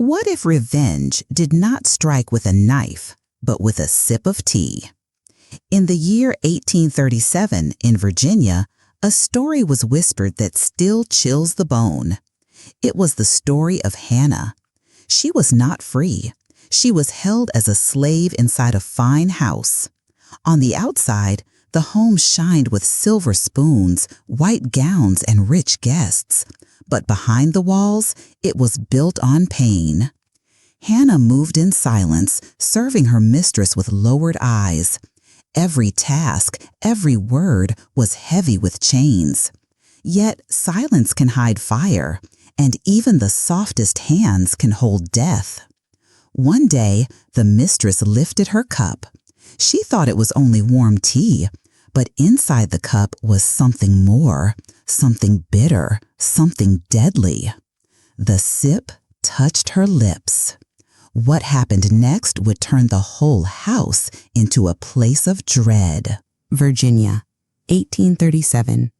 What if revenge did not strike with a knife, but with a sip of tea? In the year 1837 in Virginia, a story was whispered that still chills the bone. It was the story of Hannah. She was not free. She was held as a slave inside a fine house. On the outside, the home shined with silver spoons, white gowns, and rich guests. But behind the walls, it was built on pain. Hannah moved in silence, serving her mistress with lowered eyes. Every task, every word was heavy with chains. Yet silence can hide fire, and even the softest hands can hold death. One day, the mistress lifted her cup. She thought it was only warm tea, but inside the cup was something more, something bitter, something deadly. The sip touched her lips. What happened next would turn the whole house into a place of dread. Virginia, 1837.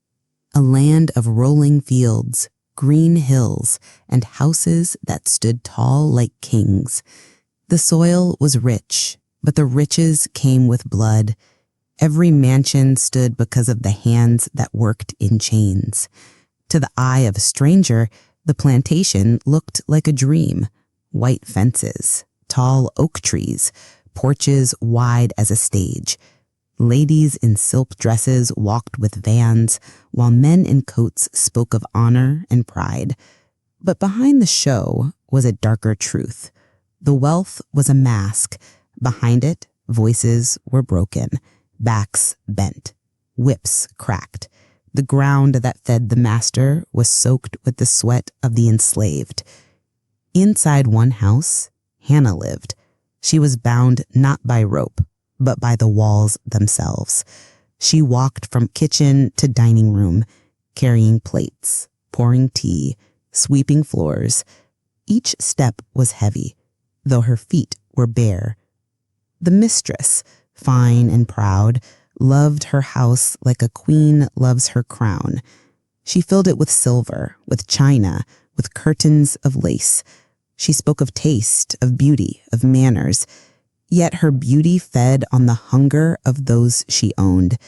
A land of rolling fields, green hills, and houses that stood tall like kings. The soil was rich, but the riches came with blood. Every mansion stood because of the hands that worked in chains. To the eye of a stranger, the plantation looked like a dream. White fences, tall oak trees, porches wide as a stage. Ladies in silk dresses walked with vans, while men in coats spoke of honor and pride. But behind the show was a darker truth. The wealth was a mask. Behind it, voices were broken, backs bent, whips cracked. The ground that fed the master was soaked with the sweat of the enslaved. Inside one house, Hannah lived. She was bound not by rope, but by the walls themselves. She walked from kitchen to dining room, carrying plates, pouring tea, sweeping floors. Each step was heavy, though her feet were bare. The mistress, fine and proud, loved her house like a queen loves her crown. She filled it with silver, with china, with curtains of lace. She spoke of taste, of beauty, of manners. Yet her beauty fed on the hunger of those she owned.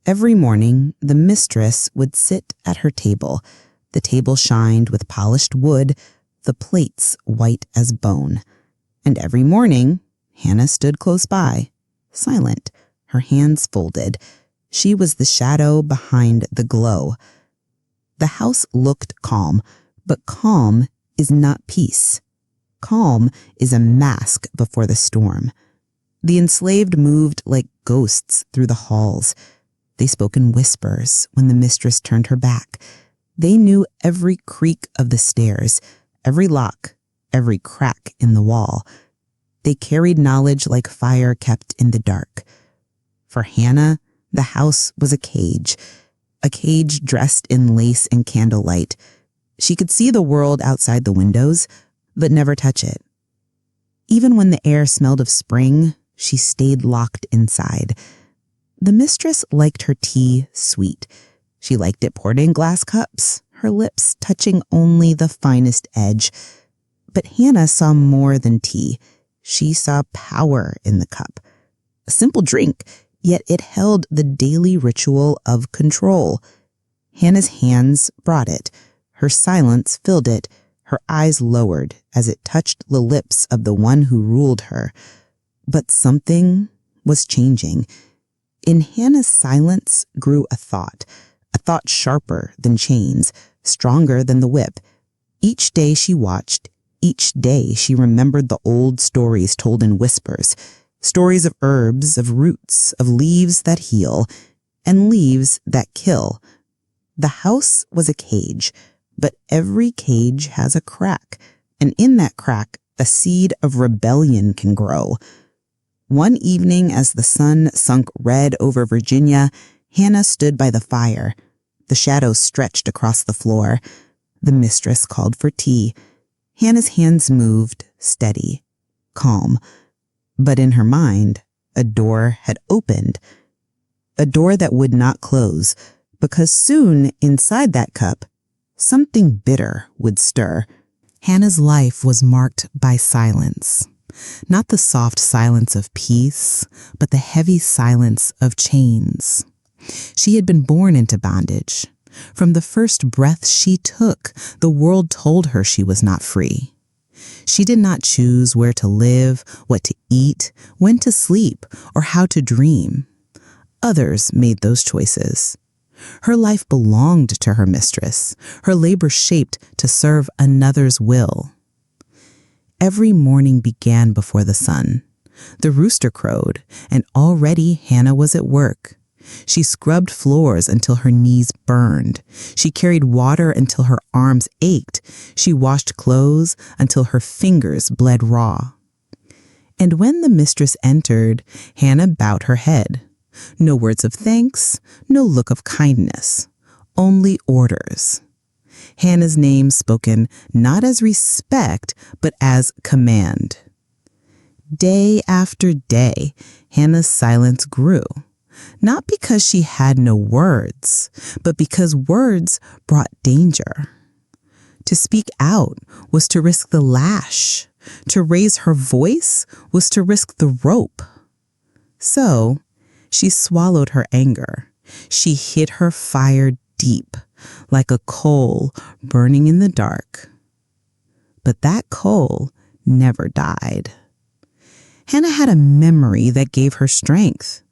Every morning, the mistress would sit at her table. The table shined with polished wood, the plates white as bone. And every morning, Hannah stood close by, silent, her hands folded. She was the shadow behind the glow. The house looked calm, but calm is not peace. Calm is a mask before the storm. The enslaved moved like ghosts through the halls. They spoke in whispers when the mistress turned her back. They knew every creak of the stairs, every lock, every crack in the wall. They carried knowledge like fire kept in the dark. For Hannah, the house was a cage dressed in lace and candlelight. She could see the world outside the windows, but never touch it. Even when the air smelled of spring, she stayed locked inside. The mistress liked her tea sweet. She liked it poured in glass cups, her lips touching only the finest edge. But Hannah saw more than tea. She saw power in the cup. A simple drink, yet it held the daily ritual of control. Hannah's hands brought it. Her silence filled it, her eyes lowered as it touched the lips of the one who ruled her. But something was changing. In Hannah's silence grew a thought sharper than chains, stronger than the whip. Each day she watched, each day she remembered the old stories told in whispers, stories of herbs, of roots, of leaves that heal, and leaves that kill. The house was a cage, but every cage has a crack, and in that crack, a seed of rebellion can grow. One evening, as the sun sunk red over Virginia, Hannah stood by the fire. The shadows stretched across the floor. The mistress called for tea. Hannah's hands moved, steady, calm. But in her mind, a door had opened. A door that would not close, because soon inside that cup, something bitter would stir. Hannah's life was marked by silence. Not the soft silence of peace, but the heavy silence of chains. She had been born into bondage. From the first breath she took, the world told her she was not free. She did not choose where to live, what to eat, when to sleep, or how to dream. Others made those choices. Her life belonged to her mistress, her labor shaped to serve another's will. Every morning began before the sun. The rooster crowed, and already Hannah was at work. She scrubbed floors until her knees burned. She carried water until her arms ached. She washed clothes until her fingers bled raw. And when the mistress entered, Hannah bowed her head. No words of thanks, no look of kindness, only orders. Hannah's name spoken not as respect, but as command. Day after day, Hannah's silence grew. Not because she had no words, but because words brought danger. To speak out was to risk the lash. To raise her voice was to risk the rope. So, she swallowed her anger. She hid her fire deep, like a coal burning in the dark. But that coal never died. Hannah had a memory that gave her strength.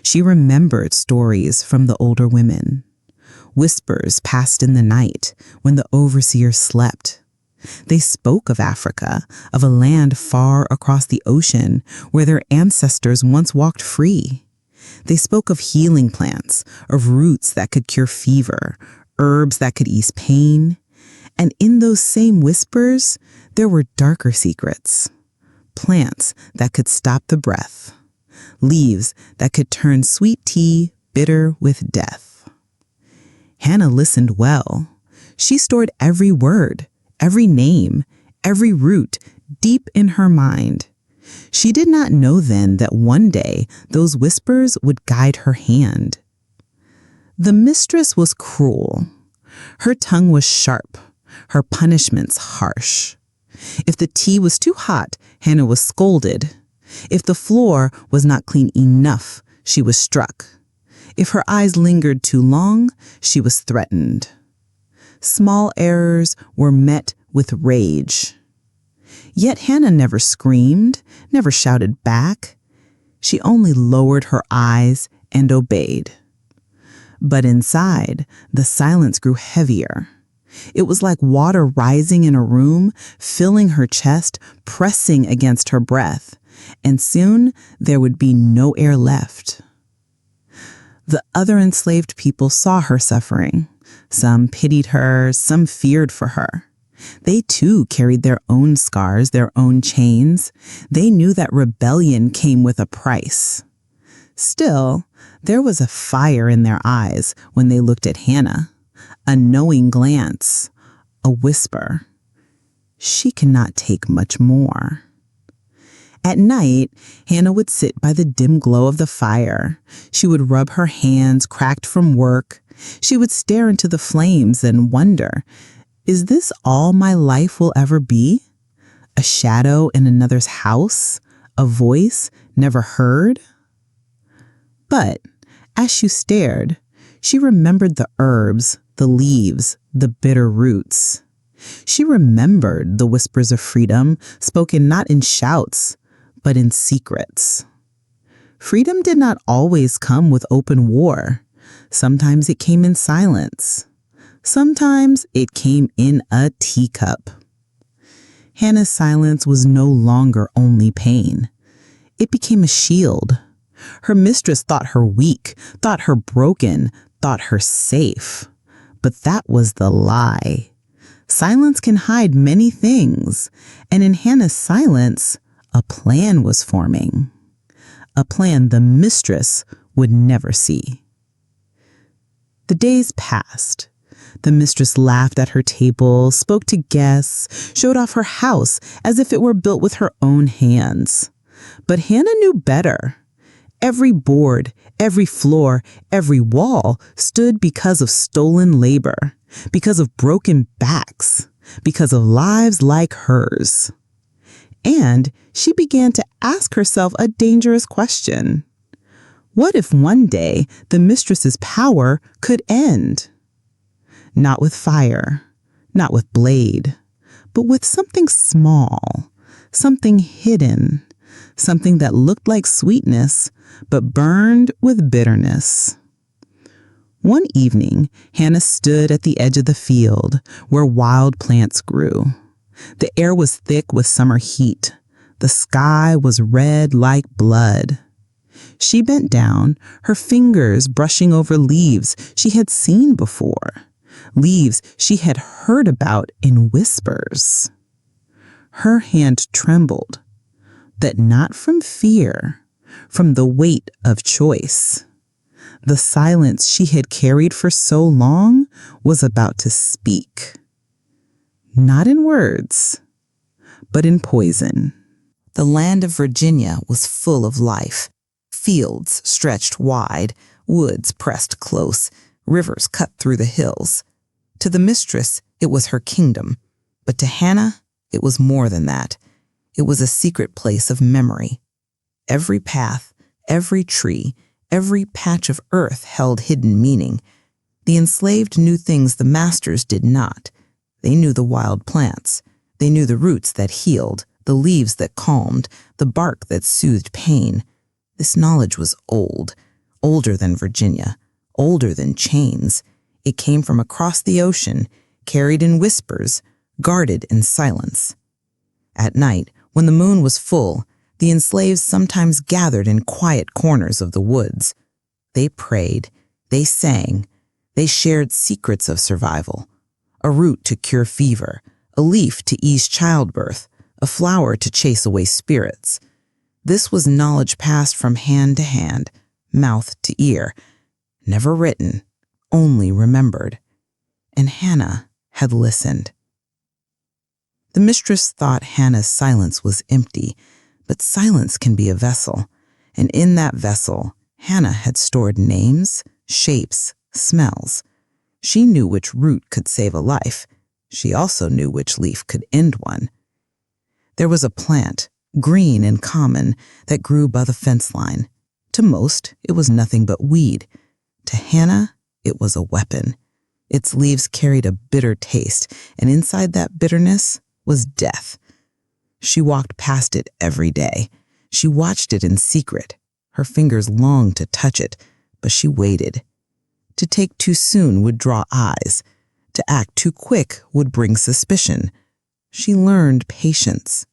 She remembered stories from the older women. Whispers passed in the night when the overseer slept. They spoke of Africa, of a land far across the ocean where their ancestors once walked free. They spoke of healing plants, of roots that could cure fever, herbs that could ease pain. And in those same whispers, there were darker secrets. Plants that could stop the breath. Leaves that could turn sweet tea bitter with death. Hannah listened well. She stored every word, every name, every root deep in her mind. She did not know then that one day those whispers would guide her hand. The mistress was cruel. Her tongue was sharp, her punishments harsh. If the tea was too hot, Hannah was scolded. If the floor was not clean enough, she was struck. If her eyes lingered too long, she was threatened. Small errors were met with rage. Yet Hannah never screamed, never shouted back. She only lowered her eyes and obeyed. But inside, the silence grew heavier. It was like water rising in a room, filling her chest, pressing against her breath. And soon there would be no air left. The other enslaved people saw her suffering. Some pitied her, some feared for her. They too carried their own scars, their own chains. They knew that rebellion came with a price. Still, there was a fire in their eyes when they looked at Hannah. A knowing glance, a whisper. She cannot take much more. At night, Hannah would sit by the dim glow of the fire. She would rub her hands cracked from work. She would stare into the flames and wonder, is this all my life will ever be? A shadow in another's house? A voice never heard? But as she stared, she remembered the herbs, the leaves, the bitter roots. She remembered the whispers of freedom spoken not in shouts, but in secrets. Freedom did not always come with open war. Sometimes it came in silence. Sometimes it came in a teacup. Hannah's silence was no longer only pain. It became a shield. Her mistress thought her weak, thought her broken, thought her safe. But that was the lie. Silence can hide many things, and in Hannah's silence, a plan was forming. A plan the mistress would never see. The days passed. The mistress laughed at her table, spoke to guests, showed off her house as if it were built with her own hands. But Hannah knew better. Every board, every floor, every wall stood because of stolen labor, because of broken backs, because of lives like hers. And she began to ask herself a dangerous question. What if one day the mistress's power could end? Not with fire, not with blade, but with something small, something hidden, something that looked like sweetness, but burned with bitterness. One evening, Hannah stood at the edge of the field where wild plants grew. The air was thick with summer heat. The sky was red like blood. She bent down, her fingers brushing over leaves she had seen before, leaves she had heard about in whispers. Her hand trembled, but not from fear, from the weight of choice. The silence she had carried for so long was about to speak. Not in words, but in poison. The land of Virginia was full of life. Fields stretched wide, woods pressed close, rivers cut through the hills. To the mistress, it was her kingdom, but to Hannah, it was more than that. It was a secret place of memory. Every path, every tree, every patch of earth held hidden meaning. The enslaved knew things the masters did not. They knew the wild plants. They knew the roots that healed, the leaves that calmed, the bark that soothed pain. This knowledge was old, older than Virginia, older than chains. It came from across the ocean, carried in whispers, guarded in silence. At night, when the moon was full, the enslaved sometimes gathered in quiet corners of the woods. They prayed, they sang, they shared secrets of survival. A root to cure fever, a leaf to ease childbirth, a flower to chase away spirits. This was knowledge passed from hand to hand, mouth to ear, never written, only remembered. And Hannah had listened. The mistress thought Hannah's silence was empty, but silence can be a vessel, and in that vessel, Hannah had stored names, shapes, smells. She knew which root could save a life. She also knew which leaf could end one. There was a plant, green and common, that grew by the fence line. To most, it was nothing but weed. To Hannah, it was a weapon. Its leaves carried a bitter taste, and inside that bitterness was death. She walked past it every day. She watched it in secret. Her fingers longed to touch it, but she waited. To take too soon would draw eyes. To act too quick would bring suspicion. She learned patience.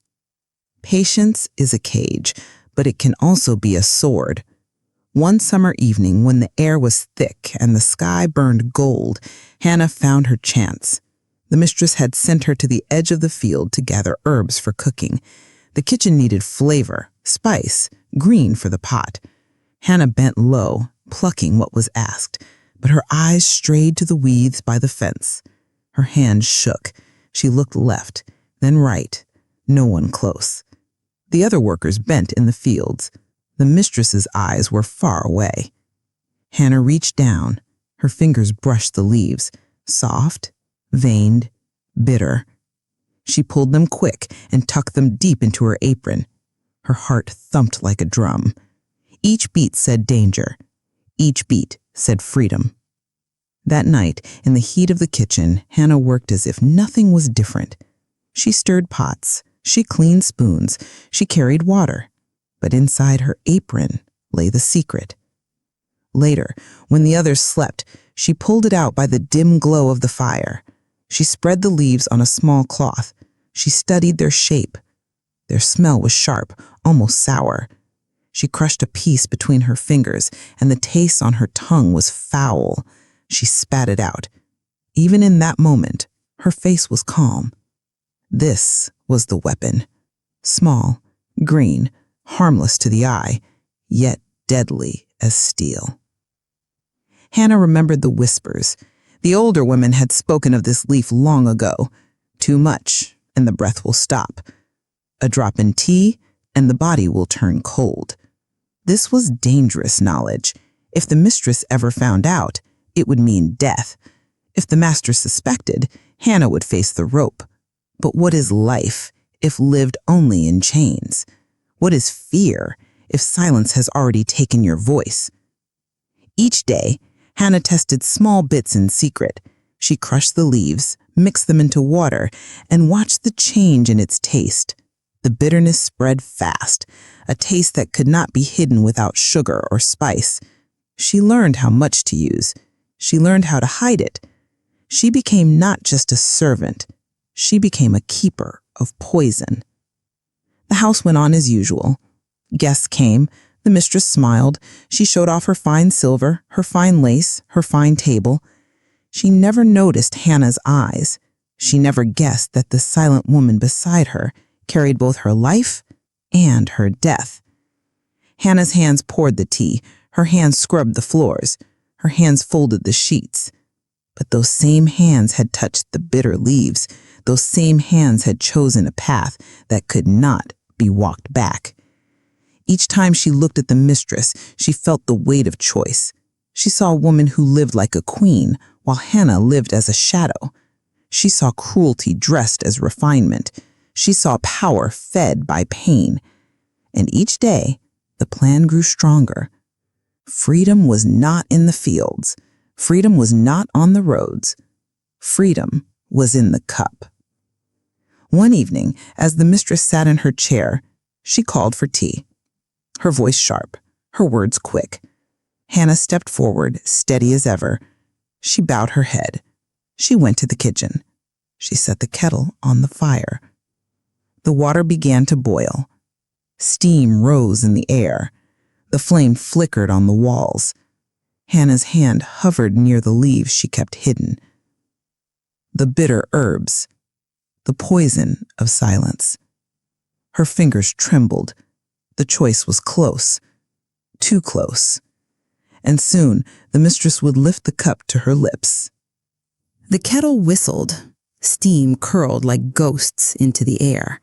Patience is a cage, but it can also be a sword. One summer evening, when the air was thick and the sky burned gold, Hannah found her chance. The mistress had sent her to the edge of the field to gather herbs for cooking. The kitchen needed flavor, spice, green for the pot. Hannah bent low, plucking what was asked, but her eyes strayed to the weeds by the fence. Her hand shook. She looked left, then right. No one close. The other workers bent in the fields. The mistress's eyes were far away. Hannah reached down. Her fingers brushed the leaves, soft, veined, bitter. She pulled them quick and tucked them deep into her apron. Her heart thumped like a drum. Each beat said danger. Each beat said freedom. That night, in the heat of the kitchen, Hannah worked as if nothing was different. She stirred pots. She cleaned spoons. She carried water. But inside her apron lay the secret. Later, when the others slept, she pulled it out by the dim glow of the fire. She spread the leaves on a small cloth. She studied their shape. Their smell was sharp, almost sour. She crushed a piece between her fingers, and the taste on her tongue was foul. She spat it out. Even in that moment, her face was calm. This was the weapon. Small, green, harmless to the eye, yet deadly as steel. Hannah remembered the whispers. The older women had spoken of this leaf long ago. Too much, and the breath will stop. A drop in tea, and the body will turn cold. This was dangerous knowledge. If the mistress ever found out, it would mean death. If the master suspected, Hannah would face the rope. But what is life if lived only in chains? What is fear if silence has already taken your voice? Each day, Hannah tested small bits in secret. She crushed the leaves, mixed them into water, and watched the change in its taste. The bitterness spread fast, a taste that could not be hidden without sugar or spice. She learned how much to use. She learned how to hide it. She became not just a servant. She became a keeper of poison. The house went on as usual. Guests came. The mistress smiled. She showed off her fine silver, her fine lace, her fine table. She never noticed Hannah's eyes. She never guessed that the silent woman beside her carried both her life and her death. Hannah's hands poured the tea. Her hands scrubbed the floors. Her hands folded the sheets. But those same hands had touched the bitter leaves. Those same hands had chosen a path that could not be walked back. Each time she looked at the mistress, she felt the weight of choice. She saw a woman who lived like a queen, while Hannah lived as a shadow. She saw cruelty dressed as refinement. She saw power fed by pain. And each day, the plan grew stronger. Freedom was not in the fields. Freedom was not on the roads. Freedom was in the cup. One evening, as the mistress sat in her chair, she called for tea. Her voice sharp, her words quick. Hannah stepped forward, steady as ever. She bowed her head. She went to the kitchen. She set the kettle on the fire. The water began to boil. Steam rose in the air. The flame flickered on the walls. Hannah's hand hovered near the leaves she kept hidden. The bitter herbs, the poison of silence. Her fingers trembled. The choice was close, too close. And soon the mistress would lift the cup to her lips. The kettle whistled. Steam curled like ghosts into the air.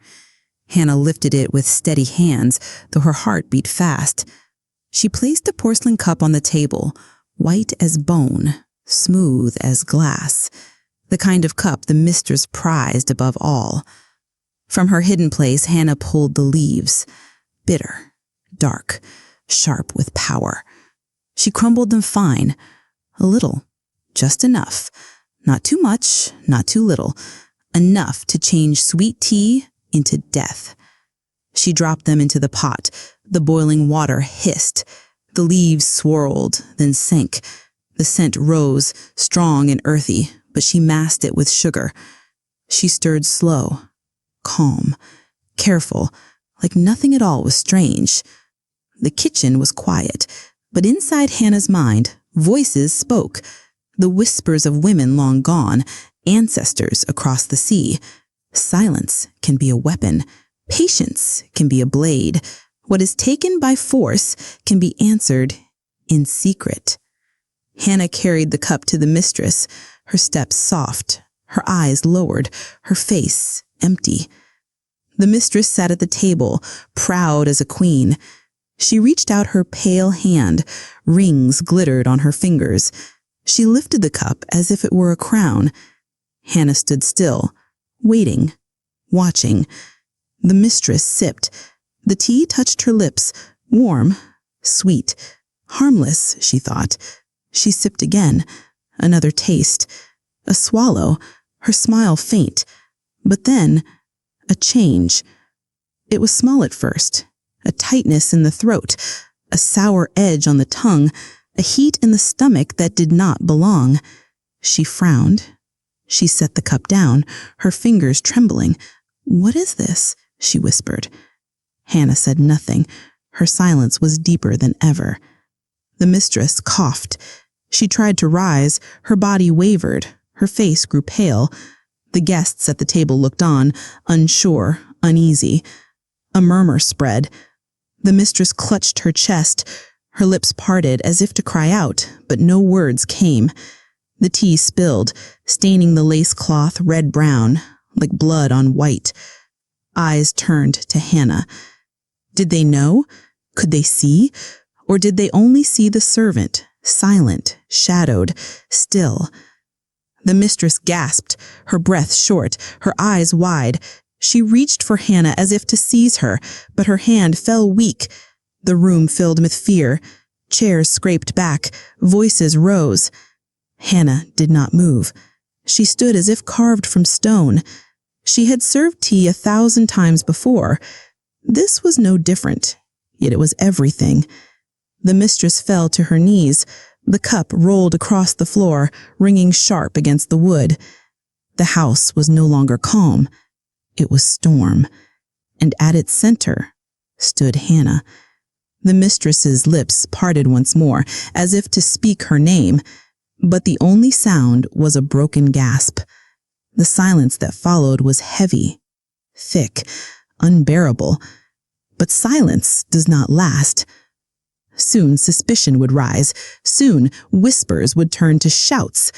Hannah lifted it with steady hands, though her heart beat fast. She placed the porcelain cup on the table, white as bone, smooth as glass, the kind of cup the mistress prized above all. From her hidden place, Hannah pulled the leaves, bitter, dark, sharp with power. She crumbled them fine, a little, just enough, not too much, not too little, enough to change sweet tea into death. She dropped them into the pot. The boiling water hissed. The leaves swirled, then sank. The scent rose, strong and earthy, but she masked it with sugar. She stirred slow, calm, careful, like nothing at all was strange. The kitchen was quiet, but inside Hannah's mind, voices spoke. The whispers of women long gone, ancestors across the sea. Silence can be a weapon. Patience can be a blade. What is taken by force can be answered in secret. Hannah carried the cup to the mistress, her steps soft, her eyes lowered, her face empty. The mistress sat at the table, proud as a queen. She reached out her pale hand. Rings glittered on her fingers. She lifted the cup as if it were a crown. Hannah stood still, waiting, watching. The mistress sipped. The tea touched her lips, warm, sweet, harmless, she thought. She sipped again, another taste, a swallow, her smile faint. But then, a change. It was small at first, a tightness in the throat, a sour edge on the tongue, a heat in the stomach that did not belong. She frowned. She set the cup down, her fingers trembling. "What is this?" she whispered. Hannah said nothing. Her silence was deeper than ever. The mistress coughed. She tried to rise. Her body wavered. Her face grew pale. The guests at the table looked on, unsure, uneasy. A murmur spread. The mistress clutched her chest. Her lips parted as if to cry out, but no words came. The tea spilled, staining the lace cloth red-brown, like blood on white. Eyes turned to Hannah. Did they know? Could they see? Or did they only see the servant, silent, shadowed, still? The mistress gasped, her breath short, her eyes wide. She reached for Hannah as if to seize her, but her hand fell weak. The room filled with fear. Chairs scraped back, voices rose. Hannah did not move. She stood as if carved from stone. She had served tea 1,000 times before. This was no different, yet it was everything. The mistress fell to her knees. The cup rolled across the floor, ringing sharp against the wood. The house was no longer calm. It was storm. And at its center stood Hannah. The mistress's lips parted once more, as if to speak her name, but the only sound was a broken gasp. The silence that followed was heavy, thick, unbearable. But silence does not last. Soon suspicion would rise. Soon whispers would turn to shouts.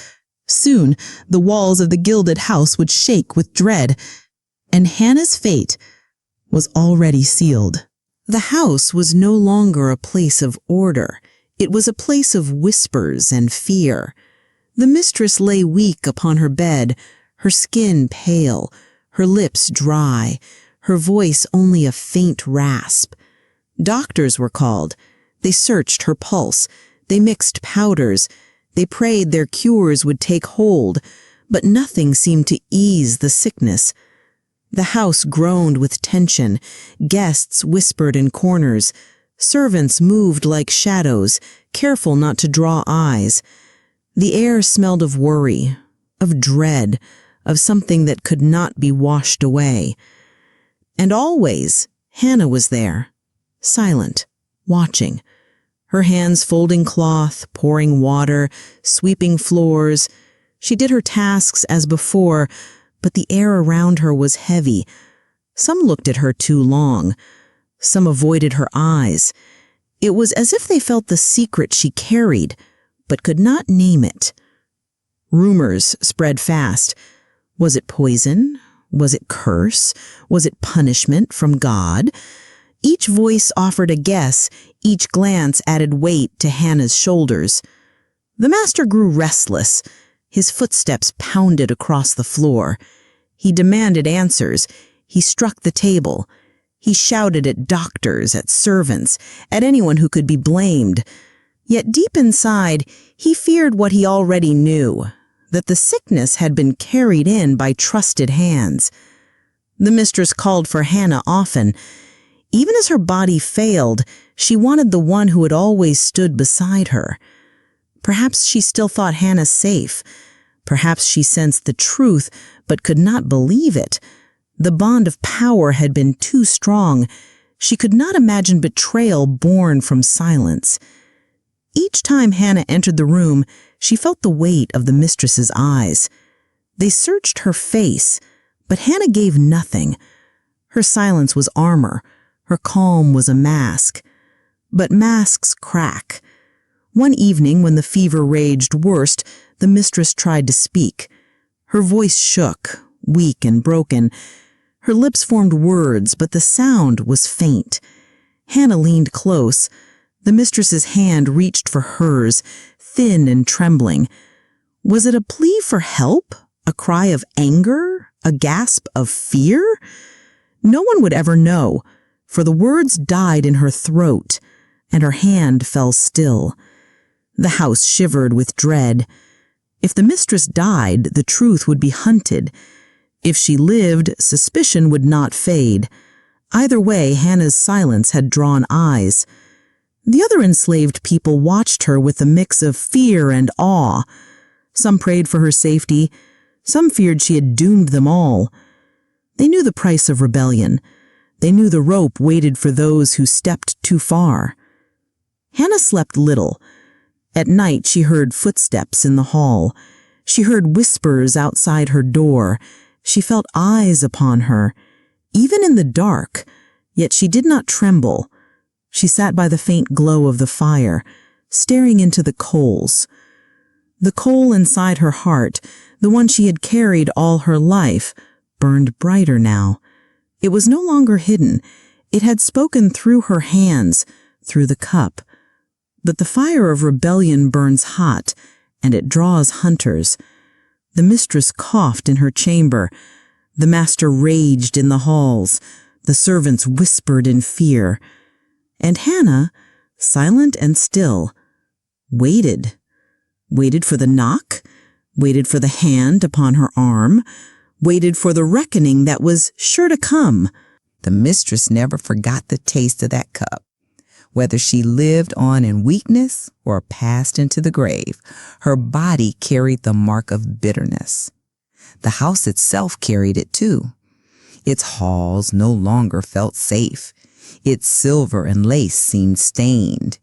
Soon the walls of the gilded house would shake with dread. And Hannah's fate was already sealed. The house was no longer a place of order. It was a place of whispers and fear. The mistress lay weak upon her bed, her skin pale, her lips dry, her voice only a faint rasp. Doctors were called. They searched her pulse. They mixed powders. They prayed their cures would take hold, but nothing seemed to ease the sickness. The house groaned with tension. Guests whispered in corners. Servants moved like shadows, careful not to draw eyes. The air smelled of worry, of dread, of something that could not be washed away. And always, Hannah was there, silent, watching. Her hands folding cloth, pouring water, sweeping floors. She did her tasks as before, but the air around her was heavy. Some looked at her too long. Some avoided her eyes. It was as if they felt the secret she carried, but could not name it. Rumors spread fast. Was it poison? Was it curse? Was it punishment from God? Each voice offered a guess. Each glance added weight to Hannah's shoulders. The master grew restless. His footsteps pounded across the floor. He demanded answers. He struck the table. He shouted at doctors, at servants, at anyone who could be blamed. Yet deep inside, he feared what he already knew, that the sickness had been carried in by trusted hands. The mistress called for Hannah often. Even as her body failed, she wanted the one who had always stood beside her. Perhaps she still thought Hannah safe. Perhaps she sensed the truth, but could not believe it. The bond of power had been too strong. She could not imagine betrayal born from silence. Each time Hannah entered the room, she felt the weight of the mistress's eyes. They searched her face, but Hannah gave nothing. Her silence was armor. Her calm was a mask. But masks crack. One evening, when the fever raged worst, the mistress tried to speak. Her voice shook, weak and broken. Her lips formed words, but the sound was faint. Hannah leaned close. The mistress's hand reached for hers, thin and trembling. Was it a plea for help? A cry of anger? A gasp of fear? No one would ever know, for the words died in her throat, and her hand fell still. The house shivered with dread. If the mistress died, the truth would be hunted. If she lived, suspicion would not fade. Either way, Hannah's silence had drawn eyes. The other enslaved people watched her with a mix of fear and awe. Some prayed for her safety. Some feared she had doomed them all. They knew the price of rebellion. They knew the rope waited for those who stepped too far. Hannah slept little. At night she heard footsteps in the hall. She heard whispers outside her door. She felt eyes upon her, even in the dark, yet she did not tremble. She sat by the faint glow of the fire, staring into the coals. The coal inside her heart, the one she had carried all her life, burned brighter now. It was no longer hidden. It had spoken through her hands, through the cup. But the fire of rebellion burns hot, and it draws hunters. The mistress coughed in her chamber. The master raged in the halls. The servants whispered in fear. And Hannah, silent and still, waited. Waited for the knock, waited for the hand upon her arm, waited for the reckoning that was sure to come. The mistress never forgot the taste of that cup. Whether she lived on in weakness or passed into the grave, her body carried the mark of bitterness. The house itself carried it too. Its halls no longer felt safe. Its silver and lace seemed stained.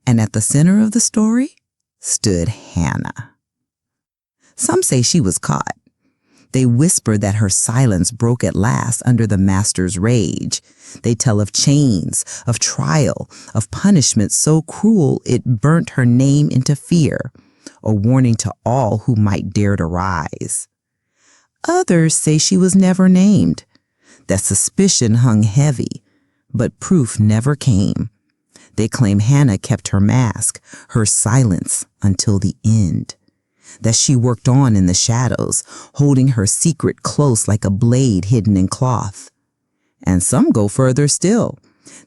And at the center of the story stood Hannah. Some say she was caught. They whisper that her silence broke at last under the master's rage. They tell of chains, of trial, of punishment so cruel it burnt her name into fear, a warning to all who might dare to rise. Others say she was never named, that suspicion hung heavy, but proof never came. They claim Hannah kept her mask, her silence until the end, that she worked on in the shadows, holding her secret close like a blade hidden in cloth. And some go further still.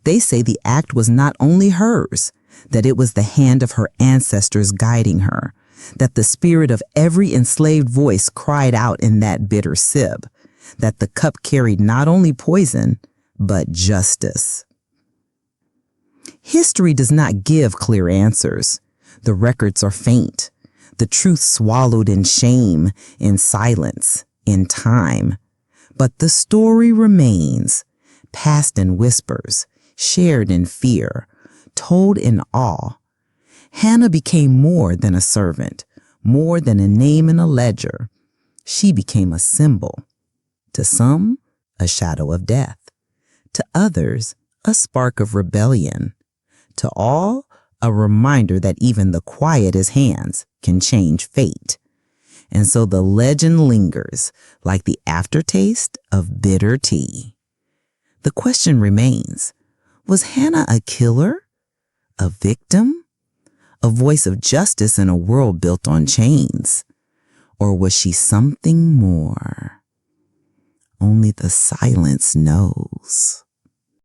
They say the act was not only hers, that it was the hand of her ancestors guiding her, that the spirit of every enslaved voice cried out in that bitter sip, that the cup carried not only poison, but justice. History does not give clear answers. The records are faint. The truth swallowed in shame, in silence, in time. But the story remains, passed in whispers, shared in fear, told in awe. Hannah became more than a servant, more than a name in a ledger. She became a symbol. To some, a shadow of death. To others, a spark of rebellion. To all, a reminder that even the quietest hands can change fate. And so the legend lingers like the aftertaste of bitter tea. The question remains, was Hannah a killer? A victim? A voice of justice in a world built on chains? Or was she something more? Only the silence knows.